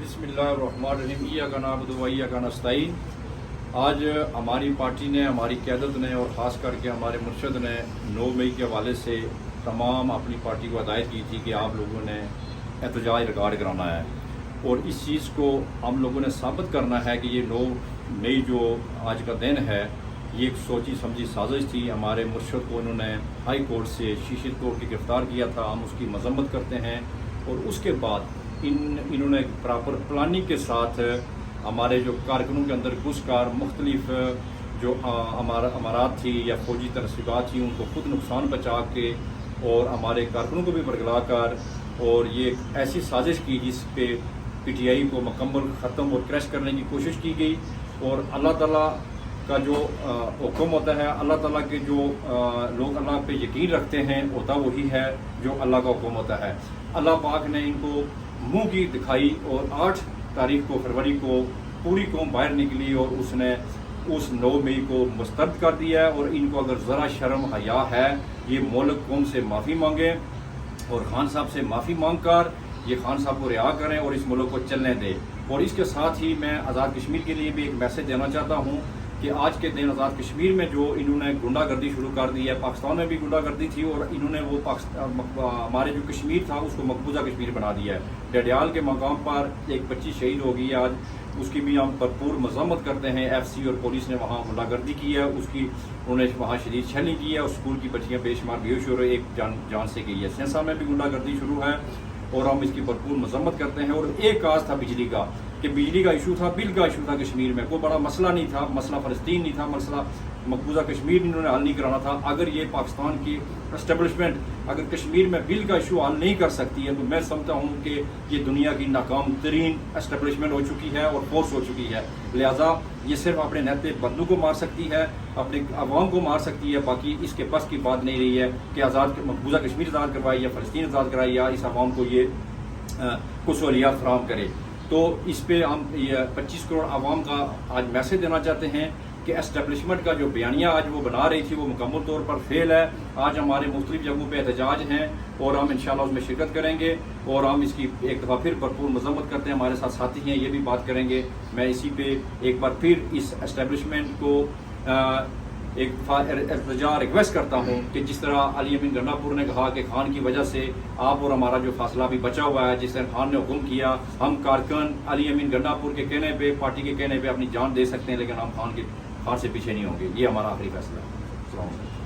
बिस्मिल्लाहिर्रहमानिर्रहीम इय्याक नअबुदु व इय्याक नस्तईन। आज हमारी पार्टी ने, हमारी क़यादत ने और ख़ास करके हमारे मुर्शद ने 9 मई के हवाले से तमाम अपनी पार्टी को हिदायत की थी कि आप लोगों ने एहतजाज रिकॉर्ड कराना है और इस चीज़ को हम लोगों ने साबित करना है कि ये 9 मई जो आज का दिन है ये एक सोची समझी साजिश थी। हमारे मुर्शद को उन्होंने हाई कोर्ट से शीशित कोर्ट की गिरफ़्तार किया था, हम उसकी मजम्मत करते हैं। और उसके बाद इन्होंने प्रॉपर प्लानिंग के साथ हमारे जो कारकुनों के अंदर घुसकर मुख्तलिफ जो अमारात थी या फौजी तनसीबात थी उनको खुद नुकसान पहुँचा के और हमारे कारकुनों को भी बरगला कर और ये ऐसी साजिश की जिस पे PTI को मुकम्मल ख़त्म और क्रैश करने की कोशिश की गई। और अल्लाह ताला का जो हुक्म होता है, अल्लाह ताला के जो लोग अल्लाह पे यकीन रखते हैं होता वही है जो अल्लाह का हुक्म होता है। अल्लाह पाक ने इनको मुंह की दिखाई और 8 तारीख को फरवरी को पूरी कौम बाहर निकली और उसने उस 9 मई को मुस्तरद कर दिया है। और इनको अगर ज़रा शर्म हया है ये मुल्क कौम से माफ़ी मांगे और खान साहब से माफ़ी मांग कर ये खान साहब को रिहा करें और इस मुल्क को चलने दें। और इसके साथ ही मैं आज़ाद कश्मीर के लिए भी एक मैसेज देना चाहता हूँ कि आज के दिन आज़ाद कश्मीर में जो इन्होंने गुंडागर्दी शुरू कर दी है, पाकिस्तान में भी गुंडागर्दी थी और इन्होंने वो हमारे जो कश्मीर था उसको मकबूजा कश्मीर बना दिया है। डडियाल के मकाम पर एक बच्ची शहीद हो गई है आज, उसकी भी हम भरपूर मजम्मत करते हैं। FC और पुलिस ने वहाँ गुंडागर्दी की है, उसकी उन्होंने वहाँ शदीद छलनी की है। उस स्कूल की बच्चियाँ बेशुमार बेहोश और एक जान से गई है। सेंसा में भी गुंडागर्दी शुरू है और हम इसकी भरपूर मजम्मत करते हैं। और एक काज था बिजली का, कि बिजली का इशू था, बिल का इशू था कश्मीर में, कोई बड़ा मसला नहीं था, मसला फ़लस्तीन नहीं था, मसला मकबूजा कश्मीर इन्होंने हल नहीं कराना था। अगर ये पाकिस्तान की एस्टेब्लिशमेंट अगर कश्मीर में बिल का इशू हल नहीं कर सकती है तो मैं समझता हूँ कि ये दुनिया की नाकाम तरीन एस्टेब्लिशमेंट हो चुकी है और फोर्स हो चुकी है। लिहाजा ये सिर्फ अपने नहते बंदों को मार सकती है, अपने अवाम को मार सकती है, बाकी इसके बस की बात नहीं रही है कि मकबूजा कश्मीर आज़ाद करवाए या फ़लस्तीन आज़ाद कराए या इस अवाम को ये कुछ सहूलियात फराहम करे। तो इस पे हम 25 करोड़ आवाम का आज मैसेज देना चाहते हैं कि एस्टेब्लिशमेंट का जो बयानिया आज वो बना रही थी वो मुकम्मल तौर पर फेल है। आज हमारे मुख्तलिफ जगहों पे एहतजाज हैं और हम इंशाल्लाह उसमें शिरकत करेंगे और हम इसकी एक दफ़ा फिर भरपूर मजम्मत करते हैं। हमारे साथ साथी हैं ये भी बात करेंगे। मैं इसी पे एक बार फिर इस एस्टेब्लिशमेंट को एक दफ़ा रिक्वेस्ट करता हूँ कि जिस तरह अली अमीन गन्नापुर ने कहा कि खान की वजह से आप और हमारा जो फासला भी बचा हुआ है, जिस तरह खान ने हुक्म किया, हम कारकुन अली अमीन गन्नापुर के कहने पे, पार्टी के कहने पे अपनी जान दे सकते हैं लेकिन हम खान से पीछे नहीं होंगे। ये हमारा आखिरी फैसला है।